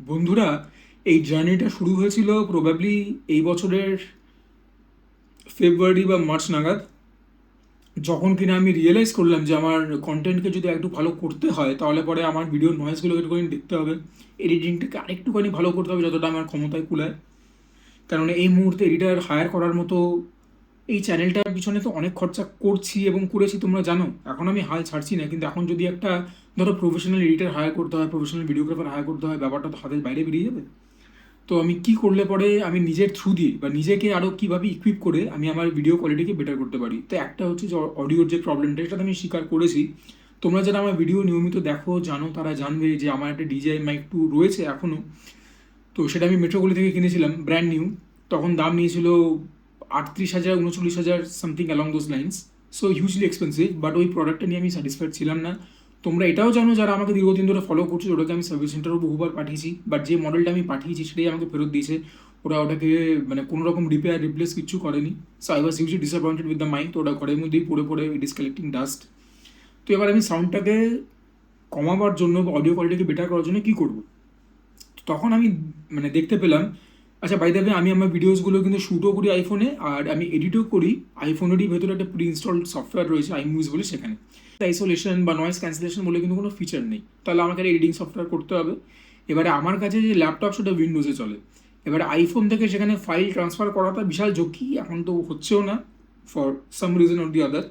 বন্ধুরা, এই জার্নিটা শুরু হয়েছিল প্রবাবলি এই বছরের ফেব্রুয়ারি বা মার্চ নাগাদ, যখন কিনা আমি রিয়েলাইজ করলাম যে আমার কন্টেন্টকে যদি একটু ভালো করতে হয় তাহলে পরে আমার ভিডিও নয়েজগুলোকে একটুখানি দেখতে হবে, এডিটিংটাকে আরেকটুখানি ভালো করতে হবে যতটা আমার ক্ষমতায় কুলায়। কারণ এই মুহূর্তে এডিটার হায়ার করার মতো এই চ্যানেলটার পিছনে তো অনেক খরচা করছি এবং করেছি, তোমরা জানো। এখন আমি হাল ছাড়ছি না, কিন্তু এখন যদি একটা ধরো প্রফেশনাল এডিটার হায়ার করতে হয়, প্রফেশনাল ভিডিওগ্রাফার হায়ার করতে হয়, ব্যাপারটা তো হাতের বাইরে বেরিয়ে যাবে। তো আমি কি করলে পরে আমি নিজের থ্রু দিয়ে বা নিজেকে আরও কীভাবে ইকুইপ করে আমি আমার ভিডিও কোয়ালিটিকে বেটার করতে পারি। তো একটা হচ্ছে যে অডিওর যে প্রবলেমটা, সেটা তো আমি স্বীকার করেছি। তোমরা যারা আমার ভিডিও নিয়মিত দেখো জানো, তারা জানবে যে আমার একটা ডিজিআই মাইক 2 রয়েছে এখনও। তো সেটা আমি মেট্রোপলি থেকে কিনেছিলাম ব্র্যান্ড নিউ। তখন দাম নিয়েছিল 38,000 39,000 something along those lines. So hugely expensive, but ওই প্রোডাক্টটা নিয়ে আমি স্যাটিসফাইড ছিলাম না। তোমরা এটাও জানো যারা আমাকে দীর্ঘদিন ধরে ফলো করছো, ওটাকে আমি সার্ভিস সেন্টারও বহুবার পাঠিয়েছি, বাট যে মডেলটা আমি পাঠিয়েছি সেটাই আমাকে ফেরত দিয়েছে। ওরা ওটাকে মানে কোনো রকম রিপেয়ার রিপ্লেস কিচ্ছু করেনি। So I was hugely disappointed with the mic. তো ওটা ঘরের মধ্যেই পড়ে পড়ে ইট ইস কালেক্টিং ডাস্ট। তো এবার আমি সাউন্ডটাকে কমাবার জন্য বা অডিও কোয়ালিটিকে বেটার করার জন্য কী করবো? তখন আমি মানে দেখতে পেলাম, আচ্ছা বাই দ্য ওয়ে, আমি আমার ভিডিওসগুলো কিন্তু শ্যুটও করি আইফোনে, আর আমি এডিটও করি আইফোনেরই ভেতরে একটা প্রি ইনস্টলড সফটওয়্যার রয়েছে আইমিউজ বলে, সেখানে আইসোলেশন বা নয়েজ ক্যান্সেলেশন বলে কিন্তু কোনো ফিচার নেই। তাহলে আমাকে এডিটিং সফটওয়্যার করতে হবে। এবারে আমার কাছে যে ল্যাপটপ, সেটা উইন্ডোজে চলে। এবারে আইফোন থেকে সেখানে ফাইল ট্রান্সফার করাটা বিশাল ঝক্কি, এখন তো হচ্ছেও না for some reason or the other.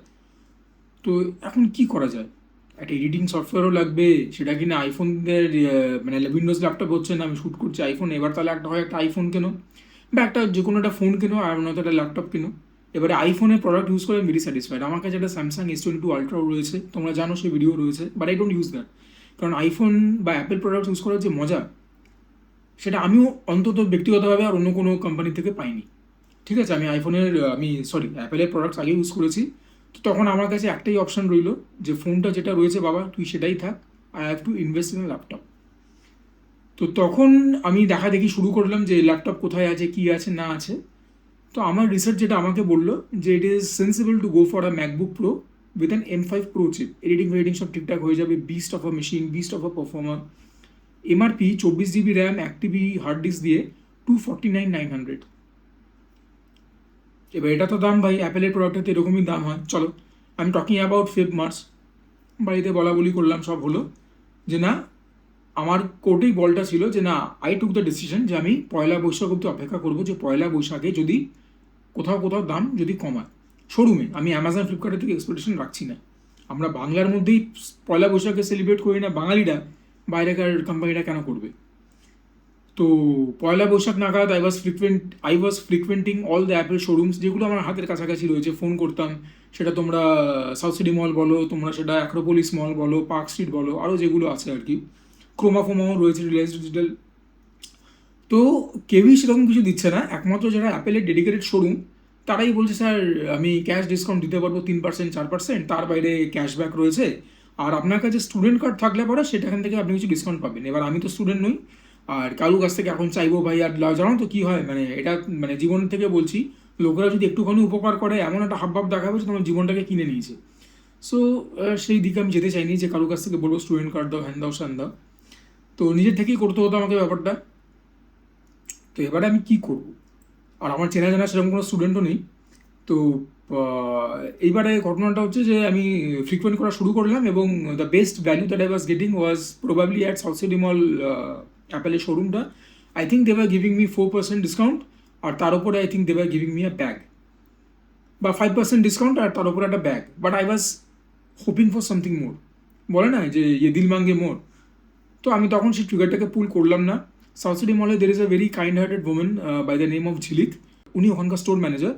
তো এখন কি করা যায়? একটা এডিটিং সফটওয়্যারও লাগবে, সেটা কিনা আইফোনদের মানে উইন্ডোজ ল্যাপটপ হচ্ছে না, আমি শ্যুট করছি আইফোন। এবার তাহলে একটা আইফোন কেনো বা একটা যে কোনো একটা ফোন কেনো, আর নয়তো একটা ল্যাপটপ কেনো। এবারে আইফোনের প্রোডাক্ট ইউজ করে ভেরি স্যাটিসফাইড। আমার কাছে একটা স্যামসাং S22 আলট্রাও রয়েছে, তোমরা জানো, সেই ভিডিও রয়েছে, but I don't use that. কারণ আইফোন বা অ্যাপেল প্রোডাক্ট ইউজ করার যে মজা, সেটা আমিও অন্তত ব্যক্তিগতভাবে আর অন্য কোনো কোম্পানি থেকে পাইনি। ঠিক আছে, আমি অ্যাপেলের প্রোডাক্টস আগে ইউজ করেছি। তো তখন আমার কাছে একটাই অপশান রইল যে ফোনটা যেটা রয়েছে বাবা তুই সেটাই থাক, I have to invest in laptop. তো তখন আমি দেখা দেখি শুরু করলাম যে ল্যাপটপ কোথায় আছে, কী আছে না আছে। তো আমার রিসার্চ যেটা আমাকে বললো যে it is sensible to go for a MacBook Pro with an M5 Pro chip. Editing সব ঠিকঠাক হয়ে যাবে, beast of a machine, beast of a performer. MRP 24 GB RAM, 1 TB hard disk দিয়ে 249,900। এবার এটা তো দাম ভাই, অ্যাপেলের প্রোডাক্টের তো এরকমই দাম হয়। চলো, আমি টকিং অ্যাবাউট মার্চ। বাড়িতে বলা বলি করলাম, সব হলো যে না, আমার কোর্টেই বলটা ছিল যে না, আই টুক দ্য ডিসিশন যে আমি পয়লা বৈশাখ অব্দি অপেক্ষা করবো, যে পয়লা বৈশাখে যদি কোথাও কোথাও দাম যদি কমায় শোরুমে। আমি অ্যামাজন ফ্লিপকার্টের থেকে এক্সপেকটেশন রাখছি না। আমরা বাংলার মধ্যেই পয়লা বৈশাখে সেলিব্রেট করি না, বাঙালিরা বাইরেকার কোম্পানিটা কেন করবে? তো পয়লা বৈশাখ নাগাদ I was frequenting all the Apple showrooms, যেগুলো আমার হাতের কাছাকাছি রয়েছে। ফোন করতাম, সেটা তোমরা সাউথ সিটি মল বলো, তোমরা সেটা অ্যাক্রোপোলিস মল বলো, পার্ক স্ট্রিট বলো, আরও যেগুলো আছে আর কি, ক্রোমাফোমাও রয়েছে, রিলায়েন্স ডিজিটাল। তো কেউই সেরকম কিছু দিচ্ছে না, একমাত্র যারা অ্যাপেলের ডেডিকেটেড শোরুম তারাই বলছে স্যার আমি ক্যাশ ডিসকাউন্ট দিতে পারবো 3% 4%, তার বাইরে ক্যাশব্যাক রয়েছে, আর আপনার কাছে স্টুডেন্ট কার্ড থাকলে পরে সেটাখান থেকে আপনি কিছু ডিসকাউন্ট পাবেন। এবার আমি তো স্টুডেন্ট নই, আর কারুর কাছ থেকে এখন চাইবো ভাই? আর জানো তো কী হয়, মানে এটা মানে জীবন থেকে বলছি, লোকেরা যদি একটুখানি উপকার করে এমন একটা হাবভাব দেখাবে যে তোমার জীবনটাকে কিনে নিয়েছে। সো সেই দিকে আমি যেতে চাইনি যে কারুর কাছ থেকে বলবো স্টুডেন্ট কার্ড দাও, হ্যান দাও স্যান দাও। তো নিজের থেকেই করতে হতো আমাকে ব্যাপারটা। তো এবারে আমি কী করবো? আর আমার চেনা জানা সেরকম কোনো স্টুডেন্টও নেই। তো এইবারে ঘটনাটা হচ্ছে যে আমি ফ্রিকোয়েন্ট করা শুরু করলাম, এবং the best value that I was getting was probably at South City Mall অ্যাপেলের শোরুমটা। I think they were giving me 4% discount, আর তার উপরে I think they were giving me a bag, বা 5% ডিসকাউন্ট আর তার উপরে একটা bag. But I was hoping for something more, বলে না যে ইয়ে দিল মাঙ্গে মোর। তো আমি তখন সেই ট্রিগারটাকে পুল করলাম না। সাউথ সিটি মলে there is a very kind hearted women by the name of Jhilik, উনি ওখানকার স্টোর ম্যানেজার।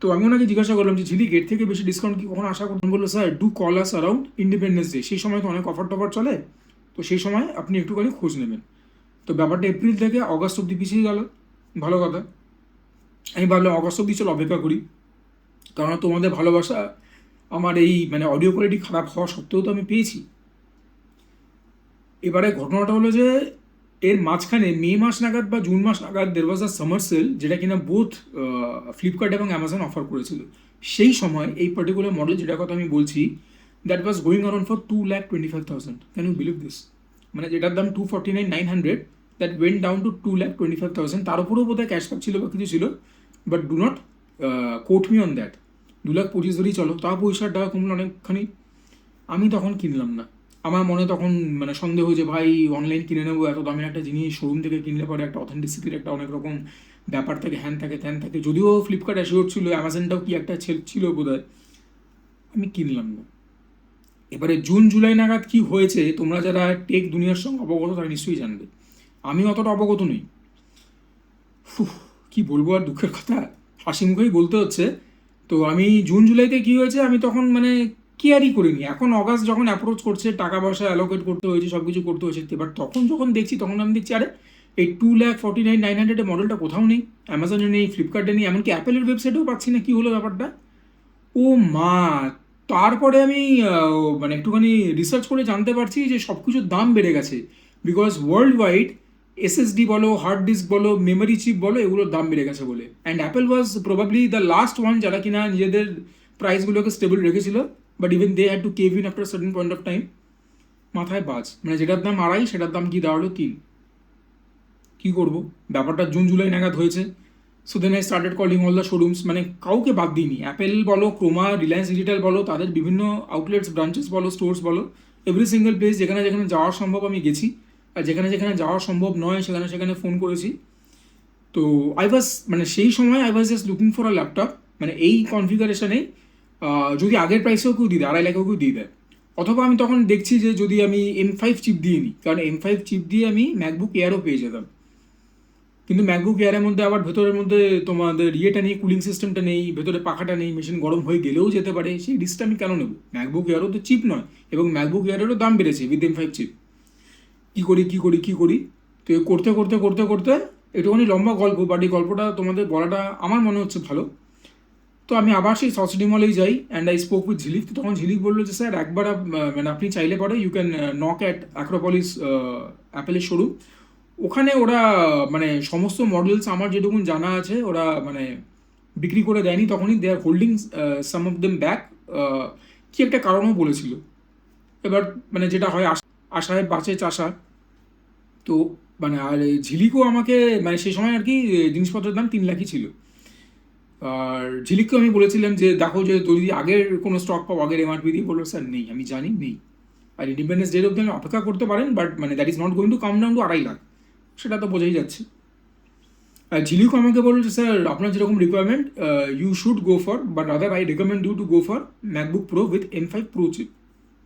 তো আমি ওনাকে জিজ্ঞাসা করলাম যে ঝিলিক, এর থেকে বেশি ডিসকাউন্ট কি কখনো আশা করতেন? বললো sir do call us around independence day, সেই সময় তো অনেক অফার টফার চলে, তো সেই সময় আপনি একটুখানি খোঁজ নেবেন। তো ব্যাপারটা এপ্রিল থেকে অগস্ট অব্দি পিছিয়ে গেল, ভালো কথা। আমি ভাবলাম অগস্ট অব্দি চলো অপেক্ষা করি, কারণ তোমাদের ভালোবাসা আমার এই মানে অডিও কোয়ালিটি খারাপ হওয়া সত্ত্বেও তো আমি পেয়েছি। এবারে ঘটনাটা হলো যে এর মাঝখানে মে মাস নাগাদ বা জুন মাস নাগাদ দের ওয়াজ আ সামার সেল, যেটা কিনা বোথ ফ্লিপকার্ট এবং অ্যামাজন অফার করেছিল। সেই সময় এই পার্টিকুলার মডেল যেটা কথা আমি বলছি, that was going around for 2,25,000। Can you believe this? মানে যেটার দাম 249,900, দ্যাট ওয়েন্ট ডাউন টু 2,25,000, তার উপরেও বোধহয় ক্যাশব্যাক ছিল বা কিছু ছিল, but do not quote me on that. 2,25,000 ধরেই চলো, তাও 50,000 টাকা কমলো অনেকখানি। আমি তখন কিনলাম না, আমার মনে তখন মানে সন্দেহ যে ভাই অনলাইন কিনে নেবো, এত দামের একটা জিনিস শোরুম থেকে কিনলে পরে একটা অথেন্টিসিটির একটা অনেক রকম ব্যাপার থাকে, হ্যান থাকে ত্যান থাকে। যদিও ফ্লিপকার্ট অ্যাসিওর ছিল, অ্যামাজনটাও কি একটা ছিল বোধহয়, আমি কিনলাম না। এবারে জুন জুলাই নাগাদ কি হয়েছে, তোমরা যারা টেক দুনিয়ার সঙ্গে অবগত তারা নিশ্চয়ই জানবে, আমি অতটা অবগত নই। কি বলবো আর, দুঃখের কথা, হাসি মুখেই বলতে হচ্ছে। তো আমি জুন জুলাইতে কি হয়েছে আমি তখন মানে কেয়ারই করিনি। এখন অগাস্ট যখন অ্যাপ্রোচ করছে, টাকা পয়সা অ্যালোকেট করতে হয়েছে, সব কিছু করতে হয়েছে, এবার তখন যখন দেখছি তখন আমি দেখছি আরে এই 2,49,900 মডেলটা কোথাও নেই, অ্যামাজনে নেই, ফ্লিপকার্টে নেই, এমনকি অ্যাপেলের ওয়েবসাইটেও পাচ্ছি না। কি হলো ব্যাপারটা, ও মা! তারপরে আমি মানে একটুখানি রিসার্চ করে জানতে পারছি যে সব কিছুর দাম বেড়ে গেছে, বিকজ ওয়ার্ল্ড ওয়াইড এসএসডি বলো, হার্ড ডিস্ক বলো, মেমোরি চিপ বলো, এগুলোর দাম বেড়ে গেছে বলে। And Apple was probably the last one যারা কিনা নিজেদের প্রাইসগুলোকে স্টেবল রেখেছিল, but even they had to cave in after certain point of time. মাথায় বাজ, মানে যেটার দাম 2.5 সেটার দাম কি দাঁড়ালো 3। কী করবো, ব্যাপারটা জুন জুলাই নাগাদ হয়েছে। So then I started calling all the showrooms, মানে কাউকে বাদ দিইনি, অ্যাপেল বলো, ক্রোমা, রিলায়েন্স ডিজিটাল বলো, তাদের বিভিন্ন আউটলেটস, ব্রাঞ্চেস বলো, স্টোর্স বলো, এভরি সিঙ্গেল প্লেস যেখানে যেখানে যাওয়া সম্ভব আমি গেছি, আর যেখানে যেখানে যাওয়া সম্ভব নয় সেখানে সেখানে ফোন করেছি। তো আই ওয়াজ মানে সেই সময় I was just looking for a laptop, মানে এই কনফিগারেশনে যদি আগের প্রাইসেও কেউ দিয়ে দেয়, 2.5 লাখেও কেউ দিয়ে দেয়, অথবা আমি তখন দেখছি যে যদি আমি M5 চিপ দিয়ে নিই, কারণ M5 চিপ দিয়ে আমি ম্যাকবুক এয়ারও পেয়ে যেতাম। কিন্তু ম্যাকবুক এয়ারের মধ্যে আবার ভেতরের মধ্যে তোমাদের ইয়েটা নেই, কুলিং সিস্টেমটা নেই, ভেতরে পাখাটা নেই, মেশিন গরম হয়ে গেলেও যেতে পারে, সেই রিস্কটা আমি কেন নেব? ম্যাকবুক এয়ারও তো চিপ নয়, এবং ম্যাকবুক এয়ারেরও দাম বেড়েছে উইথ M5 চিপ। কী করি কী করি কী করি, তো এই করতে করতে করতে করতে একটুখানি লম্বা গল্প, বাট এই গল্পটা তোমাদের বলাটা আমার মনে হচ্ছে ভালো। তো আমি আবার সেই সসডি মলেই যাই, অ্যান্ড আই স্পোক উইথ ঝিলিক। তো তখন ঝিলিক বললো যে স্যার একবার মানে আপনি চাইলে পরে you can knock at Acropolis অ্যাপেলের শোরুম। ওখানে ওরা মানে সমস্ত মডেলস আমার যেটুকুন জানা আছে ওরা মানে বিক্রি করে দেয়নি তখনই, they are holding some of them back, কি একটা কারণও বলেছিল। এবার মানে যেটা হয় আশায় বাঁচে চাষা। তো মানে আর ঝিলিকও আমাকে মানে সেই সময় আর কি জিনিসপত্রের দাম 3 লাখই ছিল। আর ঝিলিককে আমি বলেছিলাম যে দেখো যে যদি আগের কোনো স্টক পাও আগের MRP দিয়ে, বললো স্যার নেই, আমি জানি নেই। আর ইন্ডিপেন্ডেন্স ডে অব্দি আমি অপেক্ষা করতে পারেন, বাট মানে that is not going to come down to 2.5 lakh, সেটা তো বোঝাই যাচ্ছে। আর ঝিলিকও আমাকে বলল যে স্যার আপনার যেরকম requirement you should go for, but other I recommend you to go for MacBook Pro with M5 Pro chip.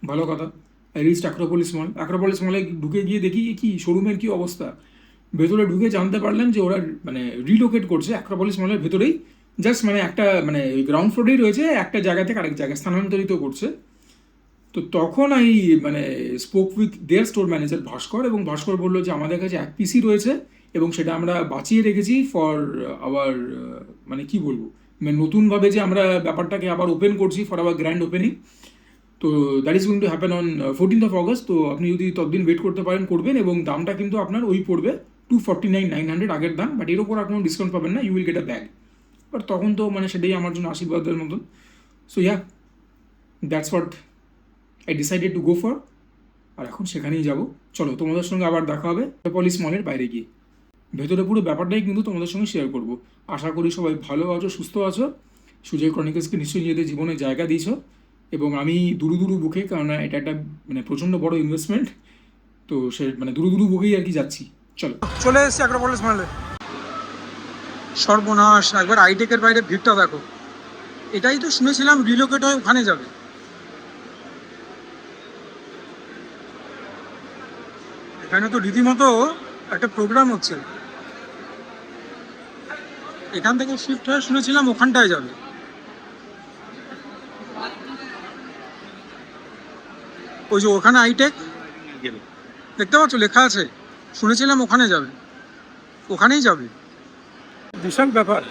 ভালো কথা। I reached Acropolis mall. Acropolis মলে ঢুকে গিয়ে দেখি কি শোরুমের কি অবস্থা। ভেতরে ঢুকে জানতে পারলাম যে ওরা মানে রিলোকেট করছে অ্যাক্রোপলিস মলের ভেতরেই, জাস্ট মানে একটা মানে গ্রাউন্ড ফ্লোরেই রয়েছে, একটা জায়গা থেকে আরেক জায়গায় স্থানান্তরিত করছে। তো তখন আমি মানে spoke with their store manager Bhaskar, এবং ভাস্কর বললো যে আমাদের কাছে 1 পিসি রয়েছে এবং সেটা আমরা বাঁচিয়ে রেখেছি ফর আওয়ার মানে কি বলবো, মানে নতুনভাবে যে আমরা ব্যাপারটাকে আবার ওপেন করছি ফর আওয়ার গ্র্যান্ড ওপেনিং। তো that is going to happen on 14th August. তো আপনি যদি ততদিন ওয়েট করতে পারেন করবেন, এবং দামটা কিন্তু আপনার ওই পড়বে 249,900 আগের দাম, বাট এর ওপর আর কোনো ডিসকাউন্ট পাবেন না, you will get a bag. But তখন তো মানে সেটাই আমার জন্য আশীর্বাদের মতন। So yeah, that's what I decided to go for. আর এখন সেখানেই যাব। চলো তোমাদের সঙ্গে আবার দেখা হবে পলিস মলের বাইরে গিয়ে। ভেতরে পুরো ব্যাপারটাই কিন্তু তোমাদের সঙ্গে শেয়ার করব। আশা করি সবাই ভালো আছো, সুস্থ আছো, সুজয় ক্রনিকলসকে নিশ্চয়ই নিজেদের জীবনে জায়গা দিয়েছ, এবং আমি দুরু দুরু বুকে, কারণ এটা একটা মানে প্রচণ্ড বড় ইনভেস্টমেন্ট, তো সে মানে দুরু দুরু বুকেই আর কি যাচ্ছি। চলো, চলে এসেছি অ্যাক্রোপলিস মলে। সর্বনাশ, একবার আইটেকের বাইরে ভিড়টা দেখো। এটাই তো শুনেছিলাম রিলোকেট হয়ে ওখানে যাবে। এখানে তো রীতিমতো একটা প্রোগ্রাম হচ্ছে। এখান থেকে শিফট হয়ে শুনেছিলাম ওখানটায় যাবে। ওই যে ওখানে আইটেক দেখতে পাচ্ছ লেখা আছে, শুনেছিলাম ওখানে যাবে, ওখানেই যাবে। বিশাল ব্যাপার।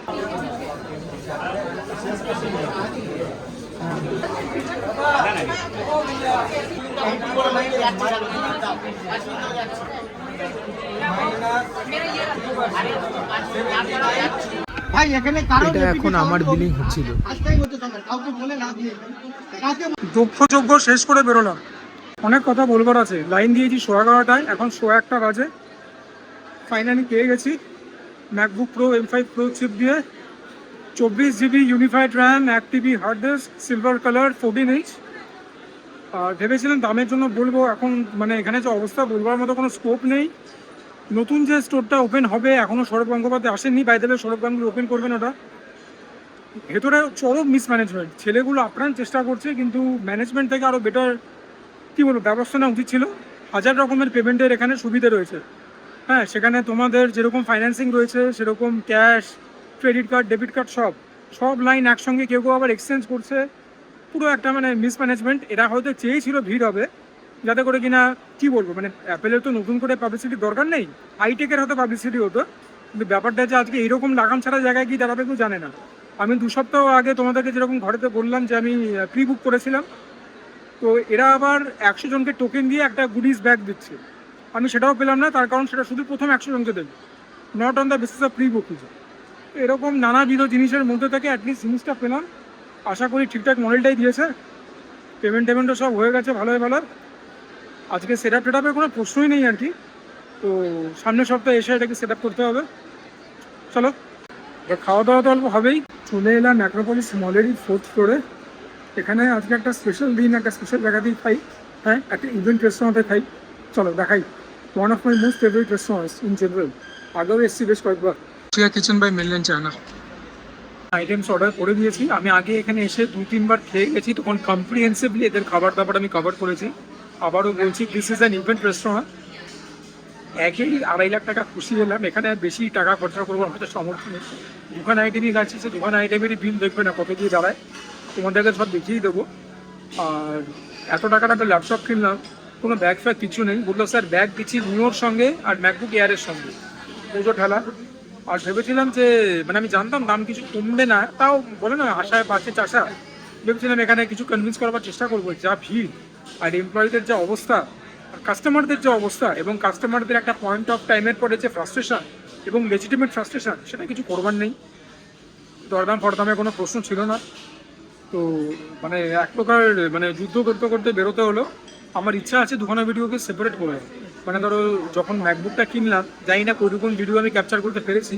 ভাই এখানে এটা এখন আমার বিলিং হচ্ছিল। যোগ্য শেষ করে বেরোলাম। অনেক কথা বলবার আছে, লাইন দিয়েছি 11:30টায়, এখন 1:15 বাজে। ফাইনালি পেয়ে গেছি MacBook pro M5 Pro chip দিয়ে 24 GB unified RAM, 1 TB hard disk, silver colour, 14 inch. আর ভেবেছিলাম দামের জন্য বলবো, এখন মানে এখানে যে অবস্থা বলবার মতো কোনো স্কোপ নেই। নতুন যে স্টোরটা ওপেন হবে এখনও সৌরভ গঙ্গোপাধ্যায় আসেননি, বাইরে সৌরভ গাঙ্গুলি ওপেন করবেন ওটা। ভেতরে চরম মিসম্যানেজমেন্ট, ছেলেগুলো আপ্রাণ চেষ্টা করছে কিন্তু ম্যানেজমেন্ট থেকে আরও বেটার কী বলবো ব্যবস্থা নেওয়া উচিত ছিল। হাজার রকমের পেমেন্টের এখানে সুবিধা রয়েছে। হ্যাঁ, সেখানে তোমাদের যেরকম ফাইন্যান্সিং রয়েছে সেরকম cash, credit card, debit card সব লাইন একসঙ্গে, কেউ আবার এক্সচেঞ্জ করছে। পুরো একটা মানে মিসম্যানেজমেন্ট। এরা হয়তো চেয়েছিল ভিড় হবে, যাতে করে কিনা কী বলবো মানে অ্যাপেলের তো নতুন করে পাবলিসিটির দরকার নেই, হাইটেকের হয়তো পাবলিসিটি হতো, কিন্তু ব্যাপারটা যে আজকে এইরকম লাগাম ছাড়া জায়গায় গিয়ে দাঁড়াবে কেউ জানে না। আমি 2 সপ্তাহ আগে তোমাদেরকে যেরকম ঘরেতে বললাম যে আমি প্রি বুক করেছিলাম, তো এরা আবার 100 জনকে টোকেন দিয়ে একটা গুডিস ব্যাগ দিচ্ছে। আমি সেটাও পেলাম না, তার কারণ সেটা শুধু প্রথম 100 জনকে দেবে, not on the basis of pre booking. এরকম নানাবিধ জিনিসের মধ্যে থেকে অ্যাটলিস্ট জিনিসটা পেলাম। আশা করি ঠিকঠাক মডেলটাই দিয়েছে, পেমেন্টও সব হয়ে গেছে ভালোই ভালো। আজকে সেট আপের কোনো প্রশ্নই নেই আর কি। তো সামনের সপ্তাহে এসে এটাকে সেট আপ করতে হবে। চলো, খাওয়া দাওয়া তো অল্প হবেই। চলে এলাম অ্যাক্রোপলিস মলেরই 4th ফ্লোরে। এখানে আজকে একটা স্পেশাল দিন, একটা স্পেশাল জায়গাতেই খাই। হ্যাঁ, একটা ইভেন্ট রেস্টুরেন্টে খাই। চলো দেখাই, one of my most favourite restaurants in general. আগেও এসেছি বেশ কয়েকবার। Kitchen by Mainland China items order করে দিয়েছি। আমি আগে এখানে এসে 2-3 বার খেয়ে গেছি, তখন কম্প্রিহেন্সিভলি এদের খাবার দাবার আমি কভার করেছি। আবারও বলছি, this is an event restaurant. একেই 2.5 লাখ টাকা খুশি হলাম। এখানে বেশি টাকা খরচা করবো আমাদের সামর্থ্য নেই। 2খান আইটেমই গাছি, সে 2খান আইটেমেরই বিল দেখবে না কত দিয়ে দাঁড়ায়, তোমাদেরকে সব দেখিয়েই দেবো। আর এত টাকার একটা ল্যাপটপ কিনলাম, কোনো ব্যাগ ফ্যাগ কিছু নেই। বললো স্যার ব্যাগ দিচ্ছি নিওর সঙ্গে আর ম্যাকবুক এয়ারের সঙ্গে, পুজো ঠেলা। আর ভেবেছিলাম যে মানে আমি জানতাম দাম কিছু কমবে না, তাও বলে না আশায় বাঁচে চাষা। ভেবেছিলাম এখানে কিছু কনভিন্স করবার চেষ্টা করবো। যা ভিড় আর এমপ্লয়ীদের যা অবস্থা আর কাস্টমারদের যে অবস্থা, এবং কাস্টমারদের একটা পয়েন্ট অফ টাইমের পরে যে ফ্রাস্ট্রেশন এবং লেজিটিমেট ফ্রাস্ট্রেশন, সেটা কিছু করবার নেই। দরদাম ফরদামে কোনো প্রশ্ন ছিল না। তো মানে এক প্রকার মানে যুদ্ধ করতে করতে বেরোতে হলো। আমার ইচ্ছা আছে 2খানা ভিডিওকে সেপারেট করে, মানে ধরো যখন ম্যাকবুকটা কিনলাম জানি না কতটুকুন ভিডিও আমি ক্যাপচার করতে পেরেছি,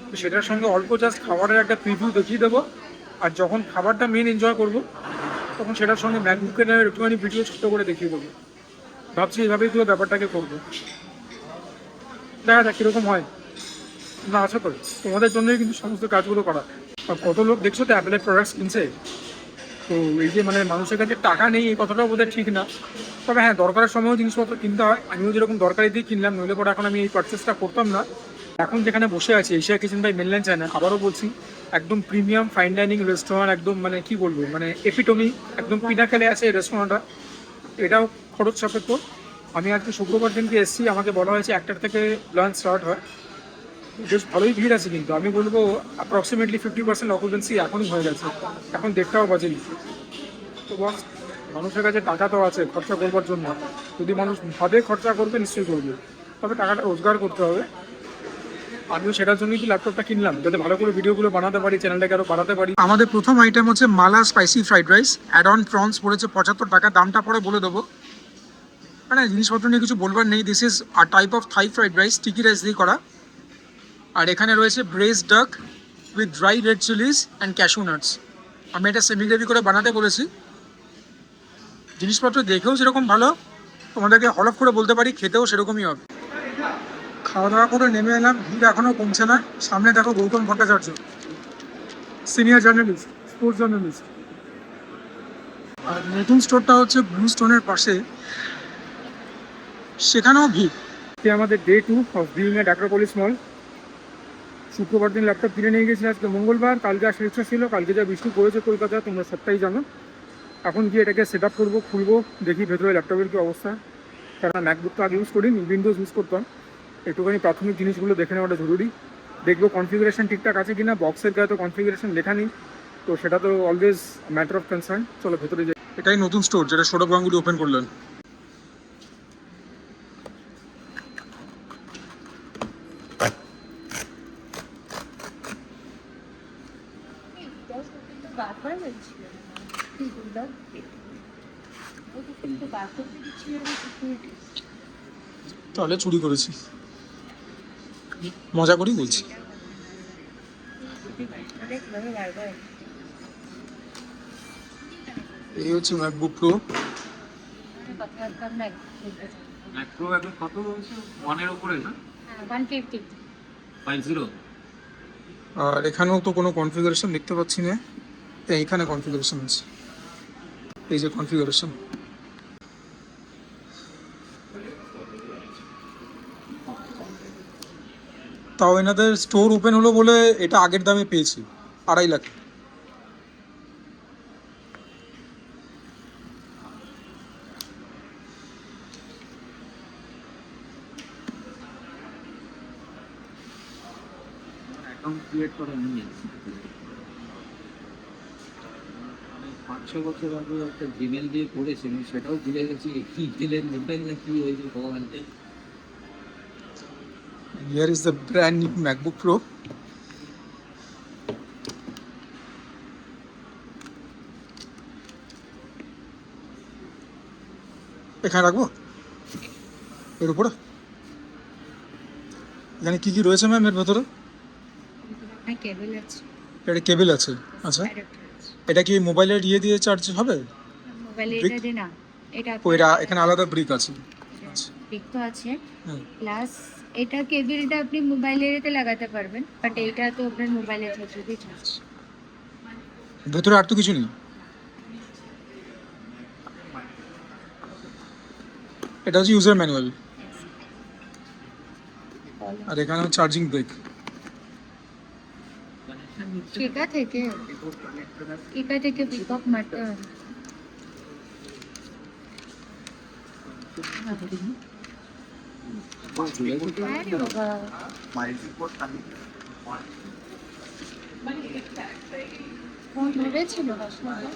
তো সেটার সঙ্গে অল্প জাস্ট খাবারের একটা প্রিভিউ দেখিয়ে দেবো। আর যখন খাবারটা মেন এনজয় করবো, তখন সেটার সঙ্গে ম্যাকবুকের একটুখানি ভিডিও ছোটো করে দেখিয়ে দেবো। ভাবছি এইভাবেই পুরো ব্যাপারটাকে করবো, দেখা যাক কীরকম হয়। না আশা করি তোমাদের জন্যই কিন্তু সমস্ত কাজগুলো করা। আর কত লোক দেখছো তো অ্যাপেলের প্রোডাক্টস কিনছে। তো এই যে মানে মানুষের কাছে টাকা নেই এই কথাটাও বোধহয় ঠিক না, তবে হ্যাঁ দরকারের সময়ও জিনিসপত্র কিনতে হয়। আমিও যেরকম দরকারি দিয়ে কিনলাম, নইলে পরে এখন আমি এই পারচেসটা করতাম না। এখন যেখানে বসে আছি Asia Kitchen by Mainland China, আবারও বলছি একদম প্রিমিয়াম ফাইন ডাইনিং রেস্টুরেন্ট, একদম মানে কি বলবো মানে এপিটমি, একদম পিনাকেলে আছে এই রেস্টুরেন্টটা। এটাও খরচ সাপেক্ষ। আমি আজকে শুক্রবার দিনকে এসেছি, আমাকে বলা হয়েছে 1টা থেকে লাঞ্চ স্টার্ট হয়। বেশ ভালোই ভিড় আছে, কিন্তু আমি বলবো অ্যাপ্রক্সিমেটলি 50% অকুপেন্সি এখনই হয়ে গেছে, এখন 1:30টাও বাজেনি। তো বস, মানুষের কাছে টাকা তো আছে খরচা করবার জন্য, যদি মানুষ ভাবে খরচা করবে নিশ্চয়ই করবে, তবে টাকাটা রোজগার করতে হবে। আমিও সেটার জন্যই কি ল্যাপটপটা কিনলাম, যাতে ভালো করে ভিডিওগুলো বানাতে পারি, চ্যানেলটাকে আরও বাড়াতে পারি। আমাদের প্রথম আইটেম হচ্ছে mala spicy fried rice, add on prawns পড়েছে 75 টাকা। দামটা পরে বলে দেবো, মানে জিনিসপত্র নিয়ে কিছু বলবার নেই। This is a type of Thai fried rice, sticky rice দিয়ে করা। আর এখানে রয়েছে ব্রেস ডাক with dry red Chillies and cashew nuts. আমি এটা সেমি গ্রেভি করে বানাতে বলেছি। জিনিসপত্র দেখেও সেরকম ভালো, তোমাদেরকে হলফ করে বলতে পারি খেতেও সেরকমই হবে। খাওয়া দাওয়া করে নেমে এলাম, ভিড় এখনও কমছে না। সামনে দেখো Gautam Bhattacharya, senior journalist, sports journalist. আর নতুন স্টোরটা হচ্ছে ব্লু স্টোনের পাশে, সেখানেও ভিড়। আমাদের day 2 of being at Acropolis mall. শুক্রবার দিন ল্যাপটপ কিনে নিয়ে গেছি, আজকে মঙ্গলবার। কালকে আসার ইচ্ছা ছিল, কালকে যা বৃষ্টি পড়েছে কলকাতায় তোমরা সবটাই জানো। এখন গিয়ে এটাকে সেট আপ করবো, খুলবো, দেখি ভেতরে ল্যাপটপের কী অবস্থা। কারণ ম্যাকবুক তো আগে ইউজ করিনি, উইন্ডোজ ইউজ করতাম। একটুখানি প্রাথমিক জিনিসগুলো দেখে নেওয়াটা জরুরি। দেখবো কনফিগারেশন ঠিকঠাক আছে কিনা। বক্সের গায়ে তো কনফিগারেশন লেখা নেই, তো সেটা তো অলওয়েজ ম্যাটার অফ কনসার্ন। চলো ভেতরে যাই। এটাই নতুন স্টোর যেটা সৌরভ গাঙ্গুলি ওপেন করলেন। তাহলে চুরি করেছি। মজা করেই বলছি। এই হচ্ছে ম্যাকবুক প্রো। ম্যাক্রো এখন কত রয়েছে? 1 এর উপরে না? 150 50? আর এখানেও তো কোনো কনফিগারেশন দেখতে পাচ্ছি না। এইখানে কনফিগারেশন আছে, এই যে কনফিগারেশন। তাও এনাদের স্টোর ওপেন হলো বলে এটা আগের দামে পেয়েছি, 2.5 লাখ। অ্যাকাউন্ট ক্রিয়েট করা নিয়ে 5-6 বছর আগে একটা জিমেল দিয়ে করেছিলাম, সেটাও ভুলে গেছি কি জিমেল মোবাইল না কি হয়েছে ভগবান জানে। Here is the brand new MacBook Pro. এখানে রাখবো, এর উপরে। এখানে কি কি রয়েছে ম্যাম এর ভেতরে? কেবল আছে, এটা কেবল আছে, আচ্ছা। অ্যাডাপ্টার আছে। এটা কি মোবাইলের দিয়ে চার্জ হবে? মোবাইলে Brick? এটা দে না, এটা ও এটা এখানে আলাদা ব্রিক আছে। আচ্ছা। পিক তো আছে, হুম। প্লাস এটা কেবলটা আপনি মোবাইলেতে লাগাতে পারবেন, বাট এটা তো আপনার মোবাইলের ক্ষেত্রে চার্জ। ভেতরে আর তো কিছু নেই। এটা হচ্ছে ইউজার ম্যানুয়াল, আর এখানে চার্জিং ব্রেক। কেকা থেকে পিক আপ মারতে হবে। আরে বাবা, ফোন ধরেছিল আসলে।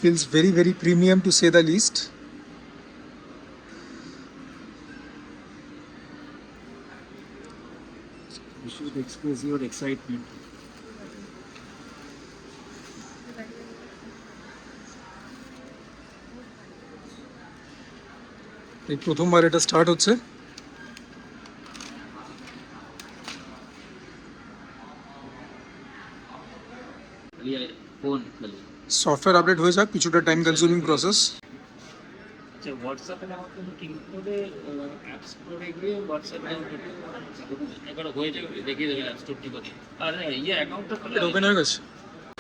Feels very very premium to say the least. You should express your excitement. এই প্রথমবার এটা স্টার্ট হচ্ছে। ফোন খালি। সফটওয়্যার আপডেট হয়ে যাক, কিছুটা টাইম কনজিউমিং প্রসেস। আচ্ছা, হোয়াটসঅ্যাপে আমার কোনো ক্লিক করে অ্যাপস করে গিয়ে হোয়াটসঅ্যাপে একবার হয়ে যাবে, দেখিয়ে দেবে অ্যাপ স্টোরটি করে। আর অ্যাকাউন্টটা এটা ওপেন হয়ে গেছে।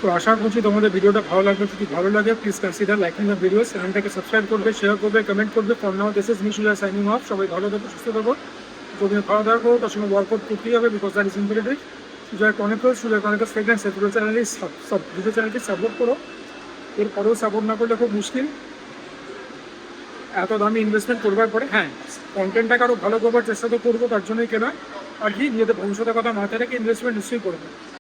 তো আশা করছি তোমাদের ভিডিওটা ভালো লাগবে। যদি ভালো লাগে please consider liking the video, চ্যানেলটাকে সাবস্ক্রাইব করবে, শেয়ার করবে, কমেন্ট করবে। For now this is Mishula signing off. সবাই ভালো থাকো, সুস্থ থাকো। যদি ভালো থাকো তার সঙ্গে ওয়ার্কআউট করতেই হবে, because that is important. Sujoy কনেকল ফ্রেগ্রেন্স দুটো চ্যানেলটি সাপোর্ট করো। এরপরেও সাপোর্ট না করলে খুব মুশকিল। এত দামি ইনভেস্টমেন্ট করবার পরে হ্যাঁ, কন্টেন্টটাকে আরও ভালো করবার চেষ্টা তো করবো, তার জন্যই কেনা। আর কি নিজেদের ভবিষ্যতের কথা মাথায় রেখে ইনভেস্টমেন্ট নিশ্চয়ই করবে।